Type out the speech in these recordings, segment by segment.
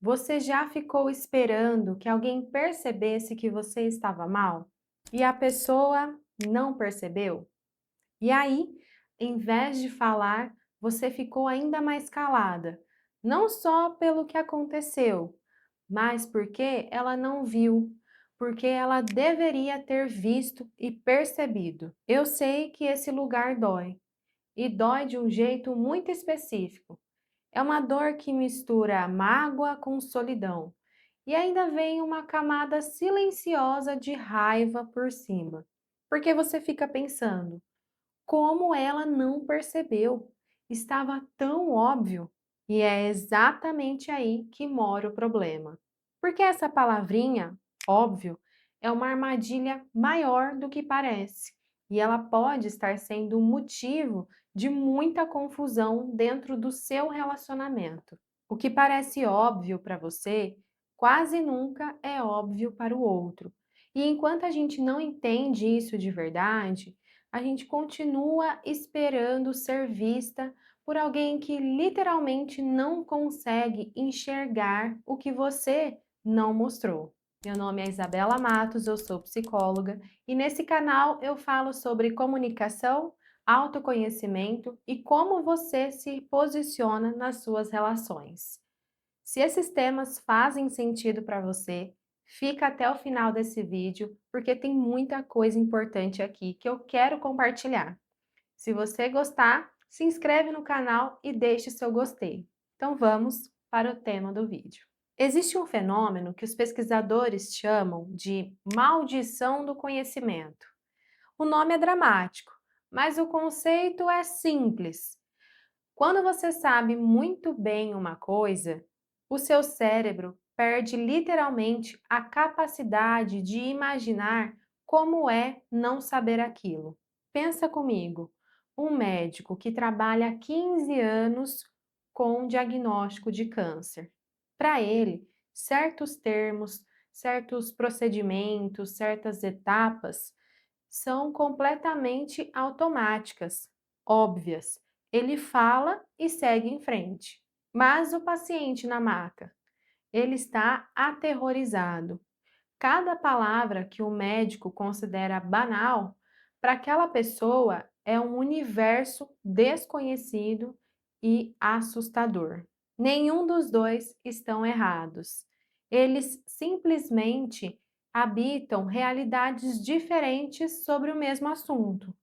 Você já ficou esperando que alguém percebesse que você estava mal? E a pessoa não percebeu? E aí, em vez de falar, você ficou ainda mais calada, não só pelo que aconteceu, mas porque ela não viu, porque ela deveria ter visto e percebido. Eu sei que esse lugar dói, e dói de um jeito muito específico. É uma dor que mistura mágoa com solidão. E ainda vem uma camada silenciosa de raiva por cima. Porque você fica pensando, como ela não percebeu? Estava tão óbvio. E é exatamente aí que mora o problema. Porque essa palavrinha, óbvio, é uma armadilha maior do que parece. E ela pode estar sendo um motivo de muita confusão dentro do seu relacionamento. O que parece óbvio para você, quase nunca é óbvio para o outro. E enquanto a gente não entende isso de verdade, a gente continua esperando ser vista por alguém que literalmente não consegue enxergar o que você não mostrou. Meu nome é Isabela Matos, eu sou psicóloga e nesse canal eu falo sobre comunicação, autoconhecimento e como você se posiciona nas suas relações. Se esses temas fazem sentido para você, fica até o final desse vídeo, porque tem muita coisa importante aqui que eu quero compartilhar. Se você gostar, se inscreve no canal e deixe seu gostei. Então vamos para o tema do vídeo. Existe um fenômeno que os pesquisadores chamam de maldição do conhecimento. O nome é dramático, mas o conceito é simples. Quando você sabe muito bem uma coisa, o seu cérebro perde literalmente a capacidade de imaginar como é não saber aquilo. Pensa comigo, um médico que trabalha há 15 anos com diagnóstico de câncer. Para ele, certos termos, certos procedimentos, certas etapas são completamente automáticas, óbvias. Ele fala e segue em frente. Mas o paciente na maca, ele está aterrorizado. Cada palavra que o médico considera banal, para aquela pessoa é um universo desconhecido e assustador. Nenhum dos dois estão errados. Eles simplesmente habitam realidades diferentes sobre o mesmo assunto.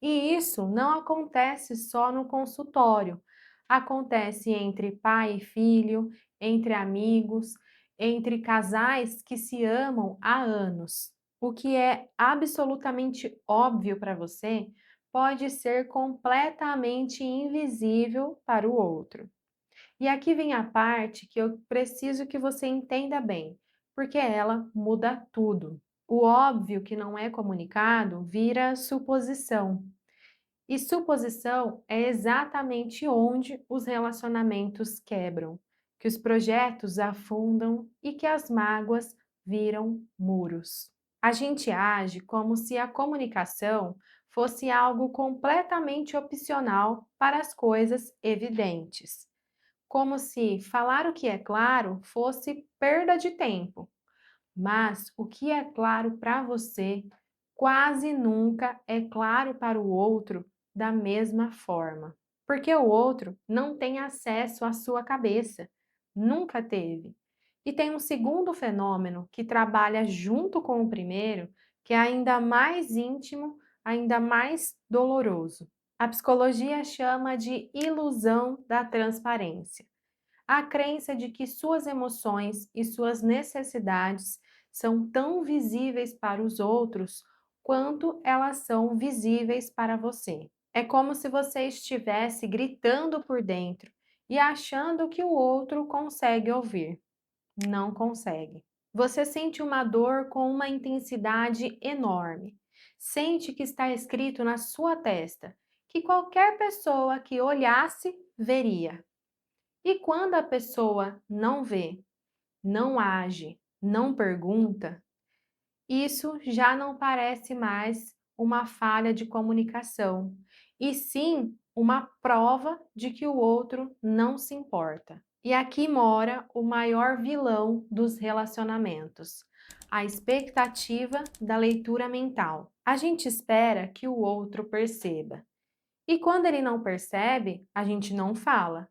E isso não acontece só no consultório, acontece entre pai e filho, entre amigos, entre casais que se amam há anos. O que é absolutamente óbvio para você pode ser completamente invisível para o outro. E aqui vem a parte que eu preciso que você entenda bem, porque ela muda tudo. O óbvio que não é comunicado vira suposição. E suposição é exatamente onde os relacionamentos quebram, que os projetos afundam e que as mágoas viram muros. A gente age como se a comunicação fosse algo completamente opcional para as coisas evidentes, como se falar o que é claro fosse perda de tempo. Mas o que é claro para você quase nunca é claro para o outro da mesma forma, porque o outro não tem acesso à sua cabeça, nunca teve. E tem um segundo fenômeno que trabalha junto com o primeiro, que é ainda mais íntimo, ainda mais doloroso. A psicologia chama de ilusão da transparência. A crença de que suas emoções e suas necessidades são tão visíveis para os outros quanto elas são visíveis para você. É como se você estivesse gritando por dentro e achando que o outro consegue ouvir. Não consegue. Você sente uma dor com uma intensidade enorme. Sente que está escrito na sua testa, que qualquer pessoa que olhasse veria. E quando a pessoa não vê, não age, não pergunta, isso já não parece mais uma falha de comunicação, e sim uma prova de que o outro não se importa. E aqui mora o maior vilão dos relacionamentos, a expectativa da leitura mental. A gente espera que o outro perceba. E quando ele não percebe, a gente não fala.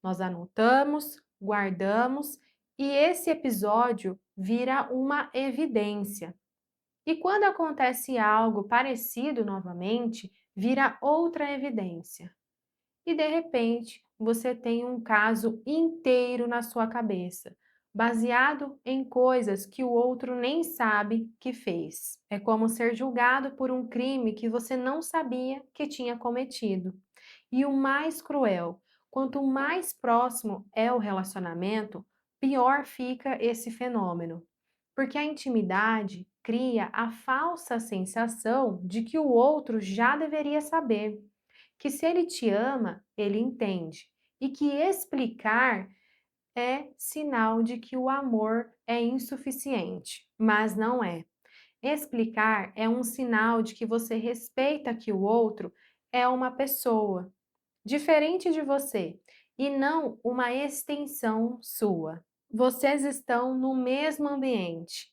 Nós anotamos, guardamos e esse episódio vira uma evidência. E quando acontece algo parecido novamente, vira outra evidência. E de repente, você tem um caso inteiro na sua cabeça, baseado em coisas que o outro nem sabe que fez. É como ser julgado por um crime que você não sabia que tinha cometido. E o mais cruel, quanto mais próximo é o relacionamento, pior fica esse fenômeno. Porque a intimidade cria a falsa sensação de que o outro já deveria saber, que se ele te ama, ele entende, e que explicar é sinal de que o amor é insuficiente, mas não é. Explicar é um sinal de que você respeita que o outro é uma pessoa diferente de você e não uma extensão sua. Vocês estão no mesmo ambiente,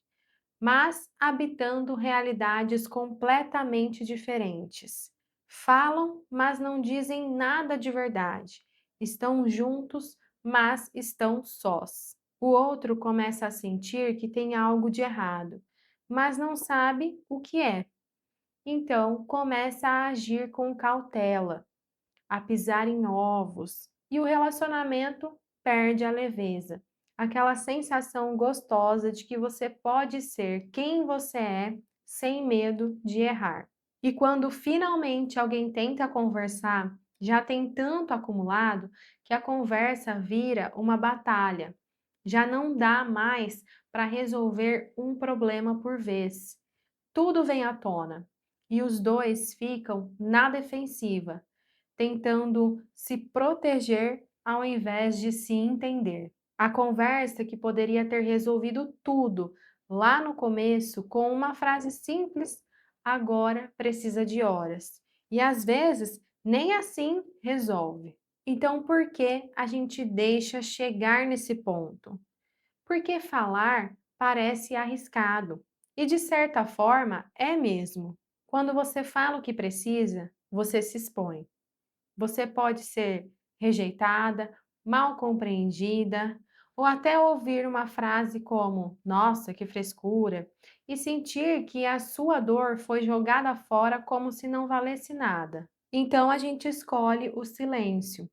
mas habitando realidades completamente diferentes. Falam, mas não dizem nada de verdade. Estão juntos, mas estão sós. O outro começa a sentir que tem algo de errado, mas não sabe o que é. Então começa a agir com cautela, a pisar em ovos, e o relacionamento perde a leveza, aquela sensação gostosa de que você pode ser quem você é sem medo de errar. E quando finalmente alguém tenta conversar, já tem tanto acumulado que a conversa vira uma batalha. Já não dá mais para resolver um problema por vez. Tudo vem à tona e os dois ficam na defensiva, tentando se proteger ao invés de se entender. A conversa que poderia ter resolvido tudo lá no começo com uma frase simples, agora precisa de horas. E às vezes nem assim resolve. Então, por que a gente deixa chegar nesse ponto? Porque falar parece arriscado. E de certa forma é mesmo. Quando você fala o que precisa, você se expõe. Você pode ser rejeitada, mal compreendida, ou até ouvir uma frase como "Nossa, que frescura!" e sentir que a sua dor foi jogada fora como se não valesse nada. Então a gente escolhe o silêncio,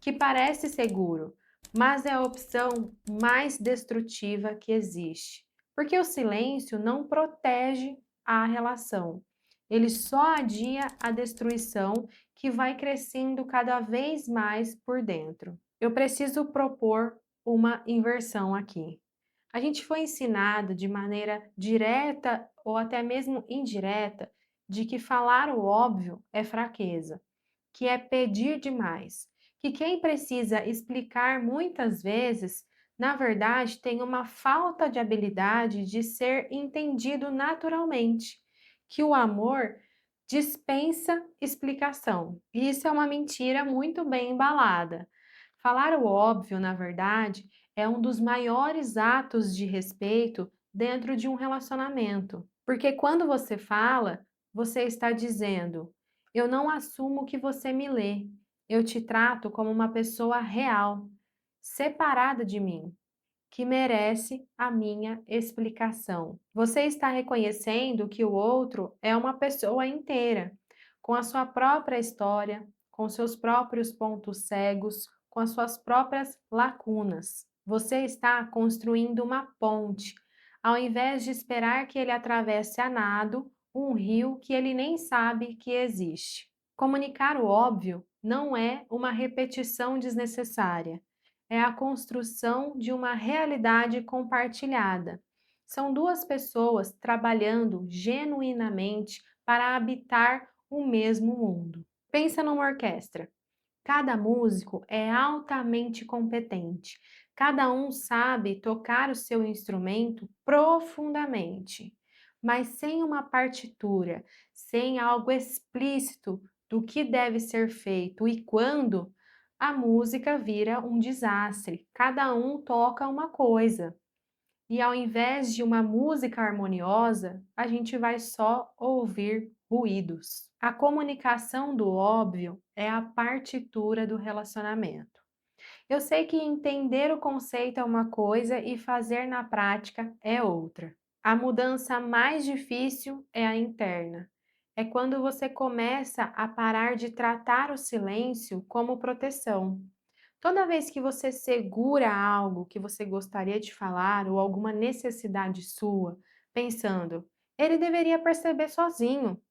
que parece seguro, mas é a opção mais destrutiva que existe. Porque o silêncio não protege a relação, ele só adia a destruição que vai crescendo cada vez mais por dentro. Eu preciso propor uma inversão aqui. A gente foi ensinado de maneira direta ou até mesmo indireta de que falar o óbvio é fraqueza, que é pedir demais, que quem precisa explicar muitas vezes, na verdade, tem uma falta de habilidade de ser entendido naturalmente, que o amor dispensa explicação. E isso é uma mentira muito bem embalada. Falar o óbvio, na verdade, é um dos maiores atos de respeito dentro de um relacionamento. Porque quando você fala, você está dizendo: eu não assumo que você me lê, eu te trato como uma pessoa real, separada de mim, que merece a minha explicação. Você está reconhecendo que o outro é uma pessoa inteira, com a sua própria história, com seus próprios pontos cegos, com as suas próprias lacunas. Você está construindo uma ponte, ao invés de esperar que ele atravesse a nado um rio que ele nem sabe que existe. Comunicar o óbvio não é uma repetição desnecessária, é a construção de uma realidade compartilhada. São duas pessoas trabalhando genuinamente para habitar o mesmo mundo. Pensa numa orquestra. Cada músico é altamente competente. Cada um sabe tocar o seu instrumento profundamente. Mas sem uma partitura, sem algo explícito do que deve ser feito e quando, a música vira um desastre, cada um toca uma coisa. E ao invés de uma música harmoniosa, a gente vai só ouvir ruídos. A comunicação do óbvio é a partitura do relacionamento. Eu sei que entender o conceito é uma coisa e fazer na prática é outra. A mudança mais difícil é a interna. É quando você começa a parar de tratar o silêncio como proteção. Toda vez que você segura algo que você gostaria de falar ou alguma necessidade sua, pensando, ele deveria perceber sozinho,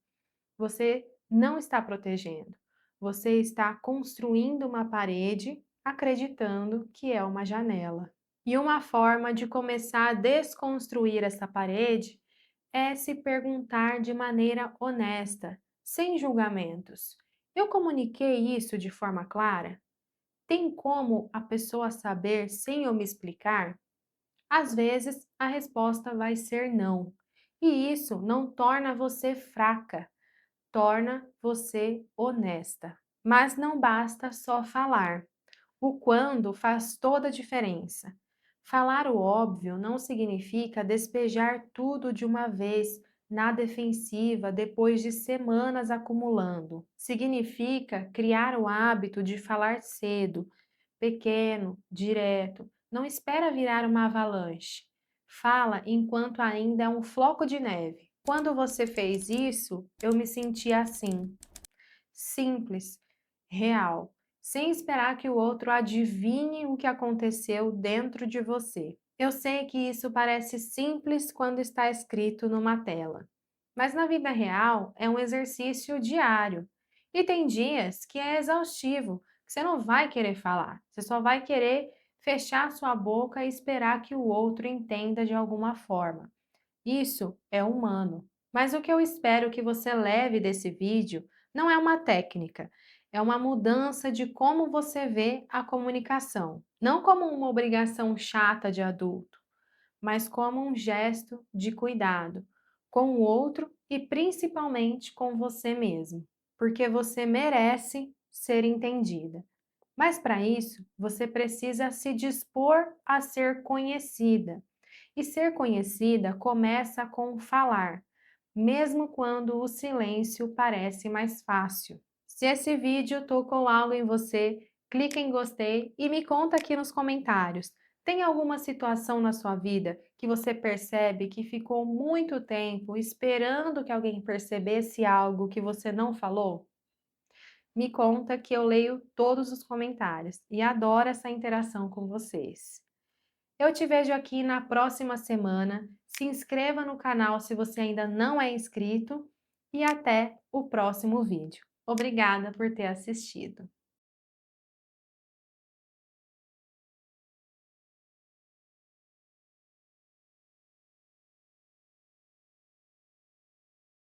você não está protegendo. Você está construindo uma parede acreditando que é uma janela. E uma forma de começar a desconstruir essa parede é se perguntar de maneira honesta, sem julgamentos. Eu comuniquei isso de forma clara? Tem como a pessoa saber sem eu me explicar? Às vezes, a resposta vai ser não. E isso não torna você fraca, torna você honesta. Mas não basta só falar. O quando faz toda a diferença. Falar o óbvio não significa despejar tudo de uma vez na defensiva depois de semanas acumulando. Significa criar o hábito de falar cedo, pequeno, direto. Não espera virar uma avalanche. Fala enquanto ainda é um floco de neve. Quando você fez isso, eu me senti assim, simples, real, sem esperar que o outro adivinhe o que aconteceu dentro de você. Eu sei que isso parece simples quando está escrito numa tela, mas na vida real é um exercício diário. E tem dias que é exaustivo, que você não vai querer falar, você só vai querer fechar sua boca e esperar que o outro entenda de alguma forma. Isso é humano. Mas o que eu espero que você leve desse vídeo não é uma técnica, é uma mudança de como você vê a comunicação. Não como uma obrigação chata de adulto, mas como um gesto de cuidado com o outro e principalmente com você mesmo, porque você merece ser entendida. Mas para isso, você precisa se dispor a ser conhecida. E ser conhecida começa com falar, mesmo quando o silêncio parece mais fácil. Se esse vídeo tocou algo em você, clique em gostei e me conta aqui nos comentários. Tem alguma situação na sua vida que você percebe que ficou muito tempo esperando que alguém percebesse algo que você não falou? Me conta que eu leio todos os comentários e adoro essa interação com vocês. Eu te vejo aqui na próxima semana. Se inscreva no canal se você ainda não é inscrito e até o próximo vídeo. Obrigada por ter assistido.